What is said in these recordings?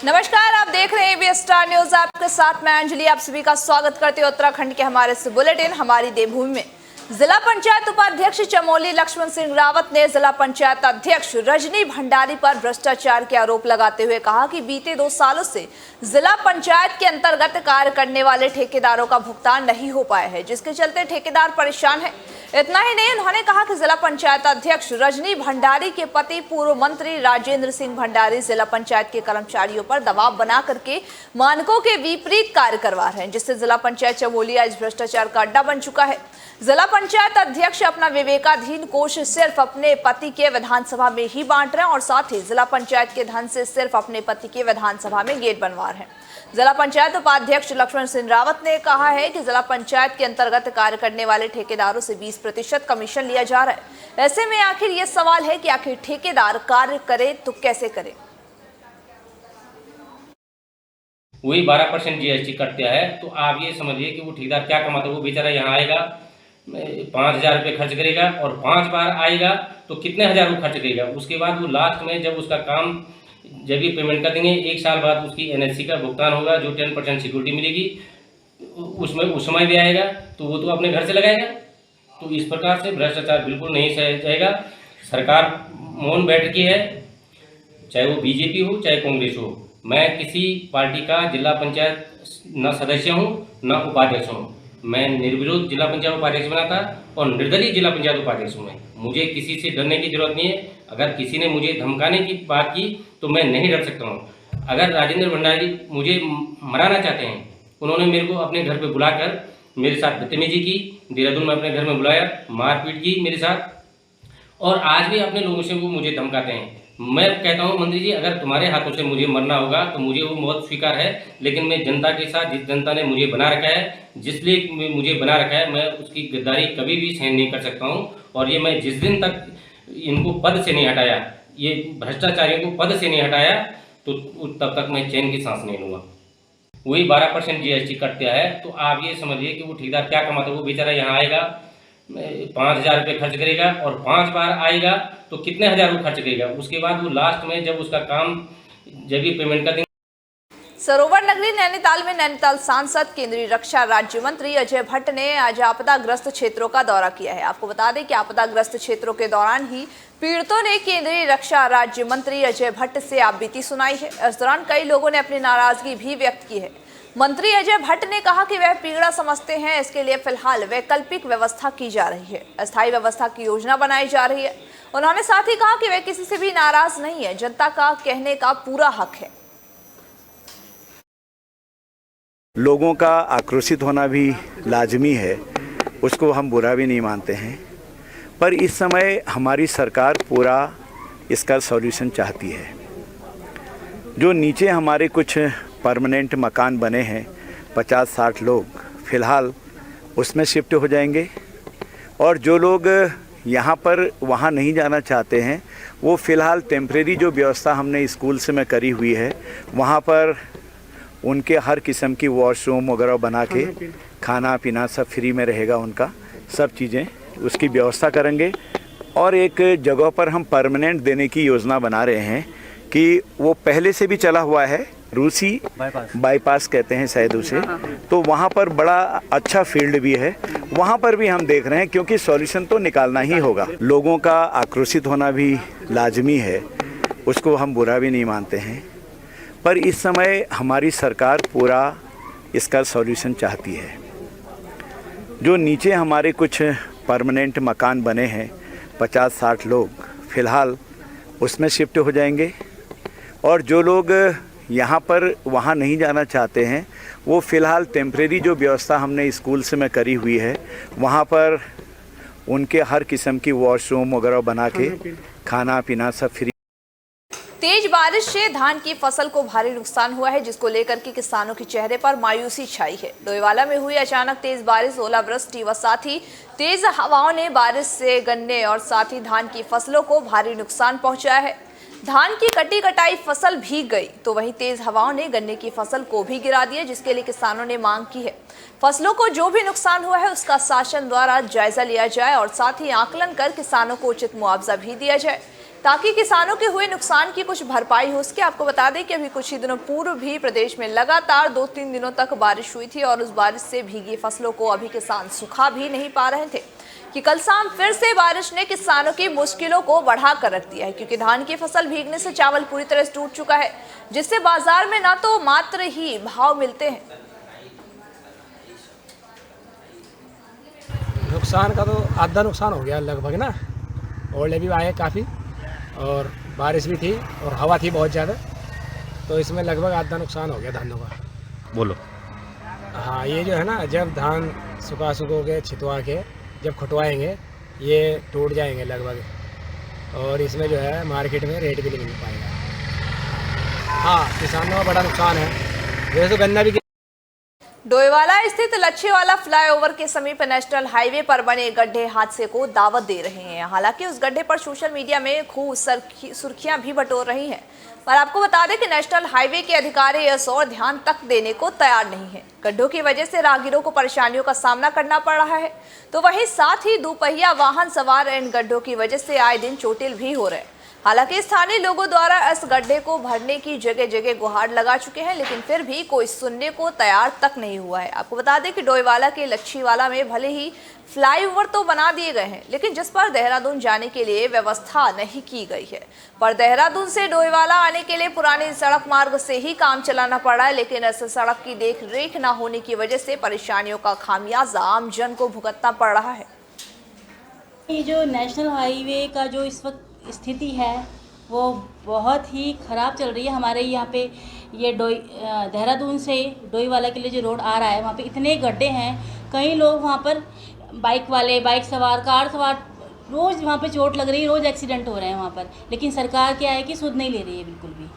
नमस्कार, आप देख रहे हैं एबीएस स्टार न्यूज। आपके साथ मैं अंजलि आप सभी का स्वागत करते हुए उत्तराखंड के हमारे इस बुलेटिन हमारी देवभूमि में जिला पंचायत उपाध्यक्ष चमोली लक्ष्मण सिंह रावत ने जिला पंचायत अध्यक्ष रजनी भंडारी पर भ्रष्टाचार के आरोप लगाते हुए कहा कि बीते 2 सालों से जिला पंचायत के अंतर्गत कार्य करने वाले ठेकेदारों का भुगतान नहीं हो पाया है, जिसके चलते ठेकेदार परेशान है। इतना ही नहीं, उन्होंने कहा कि जिला पंचायत अध्यक्ष रजनी भंडारी के पति पूर्व मंत्री राजेंद्र सिंह भंडारी जिला पंचायत के कर्मचारियों पर दबाव बना करके मानकों के विपरीत कार्य करवा रहे हैं, जिससे जिला पंचायत चमोली आज भ्रष्टाचार का अड्डा बन चुका है। जिला पंचायत अध्यक्ष अपना विवेकाधीन कोष सिर्फ अपने पति के विधानसभा में ही बांट रहे हैं और साथ ही जिला पंचायत के धन से सिर्फ अपने पति के विधानसभा में गेट बनवा रहे हैं। जिला पंचायत उपाध्यक्ष लक्ष्मण सिंह रावत ने कहा है कि जिला पंचायत के अंतर्गत कार्य करने वाले ठेकेदारों से 20% कमीशन लिया जा रहा है। ऐसे में आखिर ये सवाल है कि आखिर ठेकेदार कार्य करे तो कैसे करे। वही 12% जीएसटी कटता है, तो आप ये समझिए कि वो ठेकेदार क्या कमाता है। वो बेचारा यहाँ आएगा 5,000 रुपये खर्च करेगा और 5 बार आएगा तो कितने हज़ार वो खर्च करेगा। उसके बाद वो लास्ट में जब उसका काम जब ये पेमेंट कर देंगे, 1 साल बाद उसकी एनएससी का भुगतान होगा, जो 10% सिक्योरिटी मिलेगी उसमें उस समय भी आएगा, तो वो तो अपने घर से लगाएगा। तो इस प्रकार से भ्रष्टाचार बिल्कुल नहीं सह जाएगा। सरकार मौन बैठ की है, चाहे वो बीजेपी हो चाहे कांग्रेस हो। मैं किसी पार्टी का जिला पंचायत न सदस्य हूँ न उपाध्यक्ष हूँ। मैं निर्विरोध जिला पंचायत उपाध्यक्ष बना था और निर्दलीय जिला पंचायत उपाध्यक्ष हूँ। मुझे किसी से डरने की जरूरत नहीं है। अगर किसी ने मुझे धमकाने की बात की तो मैं नहीं डर सकता हूँ। अगर राजेंद्र भंडारी मुझे मराना चाहते हैं, उन्होंने मेरे को अपने घर पे बुलाकर मेरे साथ बदतमीजी की। देहरादून में अपने घर में बुलाया, मारपीट की मेरे साथ, और आज भी अपने लोगों से वो मुझे धमकाते हैं। मैं कहता हूं मंत्री जी, अगर तुम्हारे हाथों से मुझे मरना होगा तो मुझे वो मौत स्वीकार है, लेकिन मैं जनता के साथ, जिस जनता ने मुझे बना रखा है, जिसलिए मुझे बना रखा है, मैं उसकी गद्दारी कभी भी सहन नहीं कर सकता हूं। और ये मैं जिस दिन तक इनको पद से नहीं हटाया, ये भ्रष्टाचारियों को पद से नहीं हटाया, तो तब तक मैं चैन की सांस नहीं लूँगा। वही 12% जीएसटी कटता है, तो आप ये समझिए कि वो ठेकेदार क्या कमाता है। वो बेचारा यहाँ आएगा 5,000 रुपये खर्च करेगा और 5 बार आएगा तो कितने हज़ार वो खर्च करेगा। उसके बाद वो लास्ट में जब उसका काम जब ये पेमेंट कर देंगे। सरोवर नगरी नैनीताल में नैनीताल सांसद केंद्रीय रक्षा राज्य मंत्री अजय भट्ट ने आज आपदाग्रस्त क्षेत्रों का दौरा किया है। आपको बता दें कि आपदाग्रस्त क्षेत्रों के दौरान ही पीड़ितों ने केंद्रीय रक्षा राज्य मंत्री अजय भट्ट से आपबीती सुनाई है। इस दौरान कई लोगों ने अपनी नाराजगी भी व्यक्त की है। मंत्री अजय भट्ट ने कहा कि वह पीड़ा समझते हैं, इसके लिए फिलहाल वैकल्पिक व्यवस्था की जा रही है, अस्थायी व्यवस्था की योजना बनाई जा रही है। उन्होंने साथ ही कहा कि वह किसी से भी नाराज नहीं है, जनता का कहने का पूरा हक है। लोगों का आक्रोशित होना भी लाजमी है, उसको हम बुरा भी नहीं मानते हैं, पर इस समय हमारी सरकार पूरा इसका सॉल्यूशन चाहती है। जो नीचे हमारे कुछ परमानेंट मकान बने हैं, 50-60 लोग फ़िलहाल उसमें शिफ्ट हो जाएंगे, और जो लोग यहाँ पर वहाँ नहीं जाना चाहते हैं वो फ़िलहाल टेम्परेरी जो व्यवस्था हमने स्कूल से में करी हुई है, वहाँ पर उनके हर किस्म की वॉशरूम वगैरह बना के खाना पीना सब फ्री में रहेगा, उनका सब चीज़ें उसकी व्यवस्था करेंगे। और एक जगह पर हम परमानेंट देने की योजना बना रहे हैं कि वो पहले से भी चला हुआ है, रूसी बाईपास कहते हैं शायद उसे, तो वहाँ पर बड़ा अच्छा फील्ड भी है, वहाँ पर भी हम देख रहे हैं, क्योंकि सॉल्यूशन तो निकालना ही होगा। लोगों का आक्रोशित होना भी लाजमी है, उसको हम बुरा भी नहीं मानते हैं, पर इस समय हमारी सरकार पूरा इसका सॉल्यूशन चाहती है। जो नीचे हमारे कुछ परमानेंट मकान बने हैं, 50-60 लोग फ़िलहाल उसमें शिफ्ट हो जाएंगे, और जो लोग यहाँ पर वहाँ नहीं जाना चाहते हैं वो फ़िलहाल टेम्परेरी जो व्यवस्था हमने स्कूल से में करी हुई है, वहाँ पर उनके हर किस्म की वॉशरूम वगैरह बना के खाना पीना सब फ्री। तेज बारिश से धान की फसल को भारी नुकसान हुआ है, जिसको लेकर के किसानों के चेहरे पर मायूसी छाई है। डोईवाला में हुई अचानक तेज बारिश, ओलावृष्टि व साथ ही तेज हवाओं ने बारिश से गन्ने और साथ ही धान की फसलों को भारी नुकसान पहुंचाया है। धान की कटी कटाई फसल भीग गई, तो वहीं तेज हवाओं ने गन्ने की फसल को भी गिरा दिया, जिसके लिए किसानों ने मांग की है फसलों को जो भी नुकसान हुआ है उसका शासन द्वारा जायजा लिया जाए और साथ ही आकलन कर किसानों को उचित मुआवजा भी दिया जाए। ताकि किसानों के हुए नुकसान की कुछ भरपाई हो सके। आपको बता दें कि अभी कुछ ही दिनों पूर्व भी प्रदेश में लगातार 2-3 दिनों तक बारिश हुई थी और उस बारिश से भीगी फसलों को अभी किसान सुखा भी नहीं पा रहे थे कि कल शाम फिर से बारिश ने किसानों की मुश्किलों को बढ़ा कर रख दिया है, क्योंकि धान की फसल भीगने से चावल पूरी तरह से टूट चुका है, जिससे बाजार में ना तो मात्र ही भाव मिलते हैं। नुकसान का तो आधा नुकसान हो गया लगभग ना। ओले भी आए काफ़ी और बारिश भी थी और हवा थी बहुत ज़्यादा, तो इसमें लगभग आधा नुकसान हो गया धानों का। बोलो। हाँ, ये जो है ना, जब धान सुखा के छितवा के जब खुटवाएंगे ये टूट जाएंगे लगभग, और इसमें जो है मार्केट में रेट भी नहीं मिल पाएगा। हाँ, किसानों का बड़ा नुकसान है। वैसे तो गन्ना भी डोईवाला स्थित लच्छीवाला फ्लाईओवर के समीप नेशनल हाईवे पर बने गड्ढे हादसे को दावत दे रहे हैं। हालांकि उस गड्ढे पर सोशल मीडिया में खूब सुर्खियां भी बटोर रही हैं, पर आपको बता दें कि नेशनल हाईवे के अधिकारी इस और ध्यान तक देने को तैयार नहीं है। गड्ढों की वजह से राहगीरों को परेशानियों का सामना करना पड़ रहा है, तो वहीं साथ ही दोपहिया वाहन सवार इन गड्ढों की वजह से आए दिन चोटिल भी हो रहे हैं। हालांकि स्थानीय लोगों द्वारा इस गड्ढे को भरने की जगह जगह गुहार लगा चुके हैं, लेकिन फिर भी कोई सुनने को तैयार तक नहीं हुआ है। आपको बता दें कि डोईवाला के लच्छीवाला में भले ही फ्लाईओवर तो बना दिए गए हैं, लेकिन जिस पर देहरादून जाने के लिए व्यवस्था नहीं की गई है। पर देहरादून से डोईवाला आने के लिए पुरानी सड़क मार्ग से ही काम चलाना पड़ रहा है, लेकिन इस सड़क की देख रेख न होने की वजह से परेशानियों का खामियाजा आम जन को भुगतना पड़ रहा है। ये जो नेशनल हाईवे का जो इस वक्त स्थिति है वो बहुत ही ख़राब चल रही है। हमारे यहाँ पे ये देहरादून से डोईवाला के लिए जो रोड आ रहा है, वहाँ पे इतने गड्ढे हैं। कई लोग वहाँ पर बाइक वाले, बाइक सवार, कार सवार, रोज़ वहाँ पे चोट लग रही है, रोज़ एक्सीडेंट हो रहे हैं वहाँ पर। लेकिन सरकार क्या है कि सुध नहीं ले रही है बिल्कुल भी।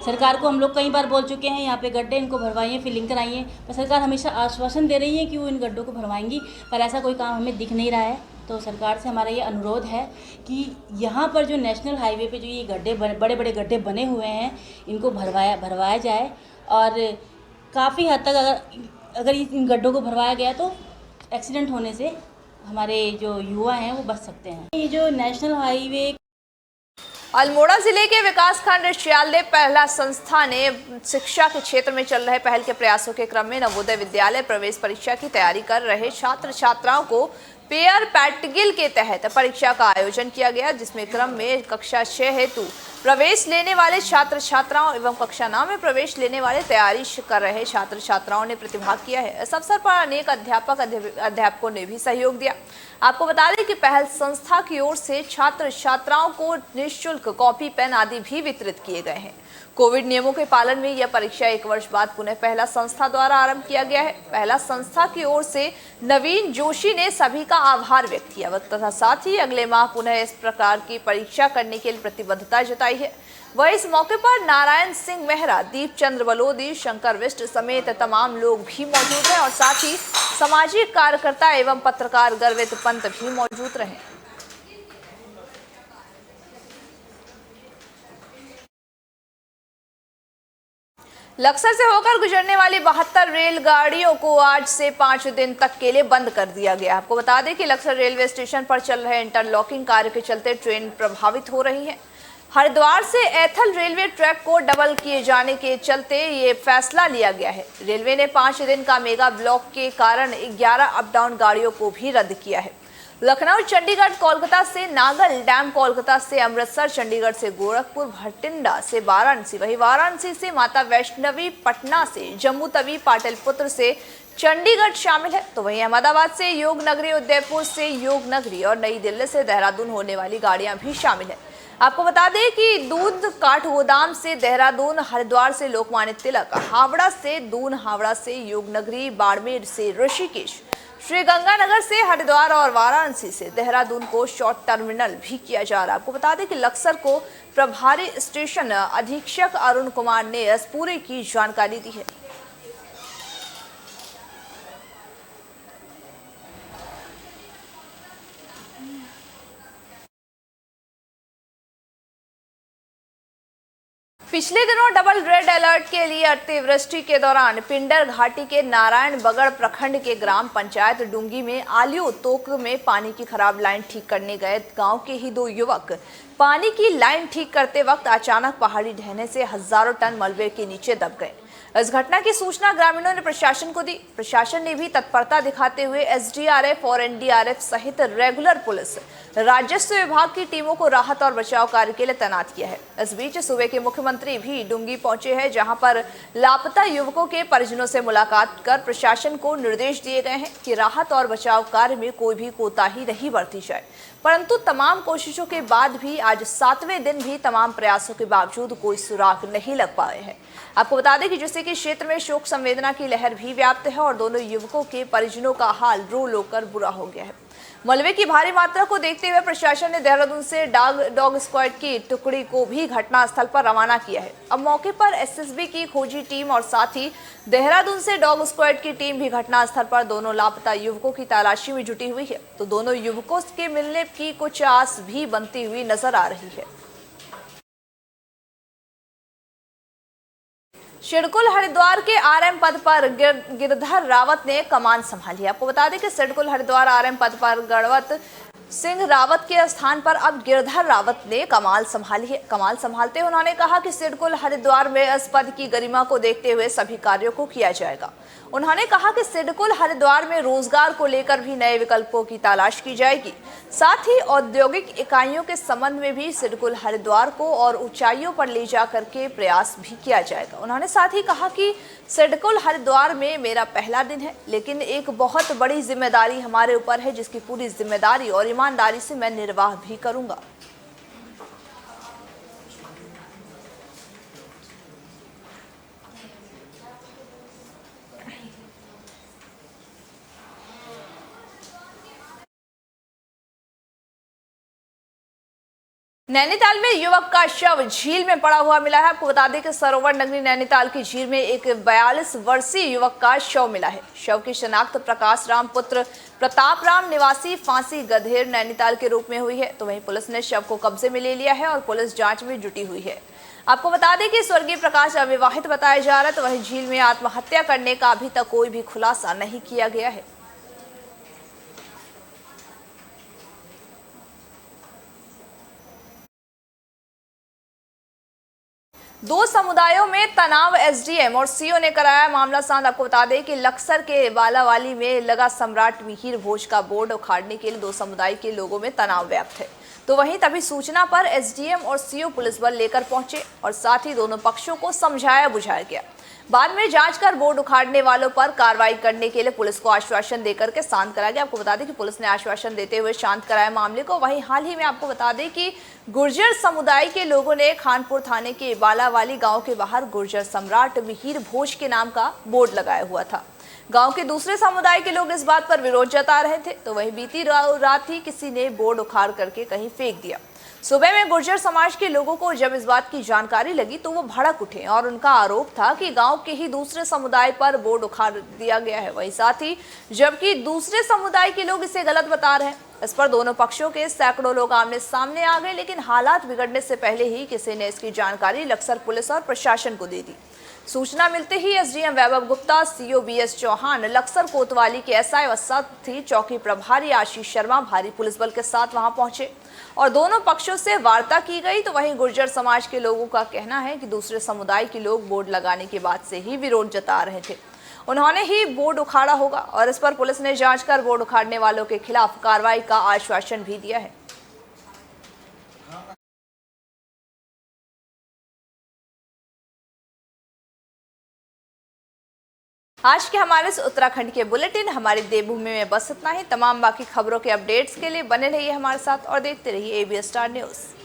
सरकार को हम लोग कई बार बोल चुके हैं यहाँ पे गड्ढे इनको भरवाइए, फिलिंग कराइए, पर सरकार हमेशा आश्वासन दे रही है कि वो इन गड्ढों को भरवाएंगी, पर ऐसा कोई काम हमें दिख नहीं रहा है। तो सरकार से हमारा ये अनुरोध है कि यहाँ पर जो नेशनल हाईवे पे जो ये गड्ढे बड़े बड़े गड्ढे बने हुए हैं, इनको भरवाया जाए। और काफ़ी हद तक अगर इन गड्ढों को भरवाया गया तो एक्सीडेंट होने से हमारे जो युवा हैं वो बच सकते हैं। ये जो नेशनल हाईवे अल्मोड़ा जिले के विकासखंड श्यालदे पहला संस्था ने शिक्षा के क्षेत्र में चल रहे पहल के प्रयासों के क्रम में नवोदय विद्यालय प्रवेश परीक्षा की तैयारी कर रहे छात्र छात्राओं को पेयर पैटगिल के तहत परीक्षा का आयोजन किया गया, जिसमें क्रम में कक्षा 6 हेतु प्रवेश लेने वाले छात्र छात्राओं एवं कक्षा 9 में प्रवेश लेने वाले तैयारी कर रहे छात्र छात्राओं ने प्रतिभाग किया है। इस अवसर पर अनेक अध्यापकों ने भी सहयोग दिया। आपको बता दें कि पहल संस्था की ओर से छात्र छात्राओं को निःशुल्क कॉपी, पेन आदि भी वितरित किए गए हैं। कोविड नियमों के पालन में यह परीक्षा 1 वर्ष बाद पुनः पहला संस्था द्वारा आरंभ किया गया है। पहला संस्था की ओर से नवीन जोशी ने सभी का आभार व्यक्त किया तथा साथ ही अगले माह पुनः इस प्रकार की परीक्षा करने के लिए प्रतिबद्धता जताई है। वह इस मौके पर नारायण सिंह मेहरा, दीप चंद्र बलोदी, शंकर विष्ट समेत तमाम लोग भी मौजूद हैं और साथ ही सामाजिक कार्यकर्ता एवं पत्रकार गर्वित पंत भी मौजूद रहे। लक्सर से होकर गुजरने वाली 72 रेलगाड़ियों को आज से 5 दिन तक के लिए बंद कर दिया गया। आपको बता दें कि लक्सर रेलवे स्टेशन पर चल रहे इंटरलॉकिंग कार्य के चलते ट्रेन प्रभावित हो रही है। हरिद्वार से ऐथल रेलवे ट्रैक को डबल किए जाने के चलते ये फैसला लिया गया है। रेलवे ने 5 दिन का मेगा ब्लॉक के कारण 11 अप डाउन गाड़ियों को भी रद्द किया है। लखनऊ, चंडीगढ़, कोलकाता से नागल डैम, कोलकाता से अमृतसर, चंडीगढ़ से गोरखपुर, भटिंडा से वाराणसी, वही वाराणसी से माता वैष्णवी, पटना से जम्मू तवी, पाटलिपुत्र से चंडीगढ़ शामिल है। तो वहीं अहमदाबाद से योग नगरी, उदयपुर से योग नगरी और नई दिल्ली से देहरादून होने वाली गाड़ियां भी शामिल है। आपको बता दें कि दूध काठगोदाम से देहरादून, हरिद्वार से लोकमान्य तिलक, हावड़ा से दून, हावड़ा से योग नगरी, बाड़मेर से ऋषिकेश, श्री गंगानगर से हरिद्वार और वाराणसी से देहरादून को शॉर्ट टर्मिनल भी किया जा रहा है। आपको बता दें कि लक्सर को प्रभारी स्टेशन अधीक्षक अरुण कुमार ने इस पूरे की जानकारी दी है। पिछले दिनों डबल रेड अलर्ट के लिए अतिवृष्टि के दौरान पिंडर घाटी के नारायण बगड़ प्रखंड के ग्राम पंचायत डुंगी में आलियो तोक में पानी की खराब लाइन ठीक करने गए गांव के ही 2 युवक पानी की लाइन ठीक करते वक्त अचानक पहाड़ी ढहने से हजारों टन मलबे के नीचे दब गए। इस घटना की सूचना ग्रामीणों ने प्रशासन को दी। प्रशासन ने भी तत्परता दिखाते हुए एसडीआरएफ और एनडीआरएफ सहित रेगुलर पुलिस, राजस्व विभाग की टीमों को राहत और बचाव कार्य के लिए तैनात किया है। इस बीच सूबे के मुख्यमंत्री भी डुंगी पहुंचे हैं, जहां पर लापता युवकों के परिजनों से मुलाकात कर प्रशासन को निर्देश दिए गए हैं कि राहत और बचाव कार्य में कोई भी कोताही नहीं बरती जाए। परंतु तमाम कोशिशों के बाद भी आज 7वें दिन भी तमाम प्रयासों के बावजूद कोई सुराग नहीं लग पाए हैं। आपको बता दें कि जिससे कि क्षेत्र में शोक संवेदना की लहर भी व्याप्त है और दोनों युवकों के परिजनों का हाल रो लो कर बुरा हो गया है। मलबे की भारी मात्रा को देखते हुए प्रशासन ने देहरादून से डॉग स्क्वाड की टुकड़ी को भी घटनास्थल पर रवाना किया है। अब मौके पर एसएसबी की खोजी टीम और साथ ही देहरादून से डॉग स्क्वाड की टीम भी घटनास्थल पर दोनों लापता युवकों की तलाशी में जुटी हुई है। तो दोनों युवकों के मिलने की कुछ आस भी बनती हुई नजर आ रही है। सिडकुल हरिद्वार के आरएम पद पर गिरधर रावत ने कमान संभाली। आपको बता दें कि सिडकुल हरिद्वार आरएम पद पर गणवत सिंह रावत के स्थान पर अब गिरधर रावत ने कमान संभाली है। कमान संभालते उन्होंने कहा कि सिडकुल हरिद्वार में इस पद की गरिमा को देखते हुए सभी कार्यों को किया जाएगा। उन्होंने कहा कि सिडकुल हरिद्वार में रोजगार को लेकर भी नए विकल्पों की तलाश की जाएगी। साथ ही औद्योगिक इकाइयों के संबंध में भी सिडकुल हरिद्वार को और ऊंचाइयों पर ले जाकर के प्रयास भी किया जाएगा। उन्होंने साथ ही कहा कि सिडकुल हरिद्वार में मेरा पहला दिन है, लेकिन एक बहुत बड़ी जिम्मेदारी हमारे ऊपर है, जिसकी पूरी जिम्मेदारी और ईमानदारी से मैं निर्वाह भी करूंगा। नैनीताल में युवक का शव झील में पड़ा हुआ मिला है। आपको बता दें कि सरोवर नगरी नैनीताल की झील में एक 42 वर्षीय युवक का शव मिला है। शव की शिनाख्त प्रकाश राम पुत्र प्रताप राम निवासी फांसी गधेर नैनीताल के रूप में हुई है। तो वहीं पुलिस ने शव को कब्जे में ले लिया है और पुलिस जांच में जुटी हुई है। आपको बता दें कि स्वर्गीय प्रकाश अविवाहित बताया जा रहा है। तो वहीं झील में आत्महत्या करने का अभी तक कोई भी खुलासा नहीं किया गया है। दो समुदायों में तनाव, एसडीएम और सीओ ने कराया मामला शांत। आपको बता दें कि लक्सर के बालावाली में लगा सम्राट मिहिर भोज का बोर्ड उखाड़ने के लिए 2 समुदाय के लोगों में तनाव व्याप्त है। तो वहीं तभी सूचना पर एसडीएम और सीओ पुलिस बल लेकर पहुंचे और साथ ही दोनों पक्षों को समझाया बुझाया गया। बाद में जांच कर बोर्ड उखाड़ने वालों पर कार्रवाई करने के लिए पुलिस को आश्वासन देकर के शांत कराया गया। आपको बता दें कि पुलिस ने आश्वासन देते हुए शांत कराया मामले को। वहीं हाल ही में आपको बता दें कि गुर्जर समुदाय के लोगों ने खानपुर थाने के बालावाली गांव के बाहर गुर्जर सम्राट मिहिर भोज के नाम का बोर्ड लगाया हुआ था। गांव के दूसरे समुदाय के लोग इस बात पर विरोध जता रहे थे। तो वहीं बीती रात ही किसी ने बोर्ड उखाड़ करके कहीं फेंक दिया। सुबह में गुर्जर समाज के लोगों को जब इस बात की जानकारी लगी तो वो भड़क उठे और उनका आरोप था कि गांव के ही दूसरे समुदाय पर बोर्ड उखाड़ दिया गया है। वहीं साथ ही जबकि दूसरे समुदाय के लोग इसे गलत बता रहे हैं। इस पर दोनों पक्षों के सैकड़ों लोग आमने सामने आ गए, लेकिन हालात बिगड़ने से पहले ही किसी ने इसकी जानकारी लक्सर पुलिस और प्रशासन को दे दी। सूचना मिलते ही एसडीएम वैभव गुप्ता, सीओ बीएस चौहान, लक्सर कोतवाली के एसआई व साथ ही चौकी प्रभारी आशीष शर्मा भारी पुलिस बल के साथ वहां पहुंचे और दोनों पक्षों से वार्ता की गई। तो वहीं गुर्जर समाज के लोगों का कहना है कि दूसरे समुदाय के लोग बोर्ड लगाने के बाद से ही विरोध जता रहे थे, उन्होंने ही बोर्ड उखाड़ा होगा और इस पर पुलिस ने जांच कर बोर्ड उखाड़ने वालों के खिलाफ कार्रवाई का आश्वासन भी दिया है। आज के हमारे इस उत्तराखंड के बुलेटिन हमारी देवभूमि में बस इतना ही। तमाम बाकी खबरों के अपडेट्स के लिए बने रहिए हमारे साथ और देखते रहिए एबीएस स्टार न्यूज़।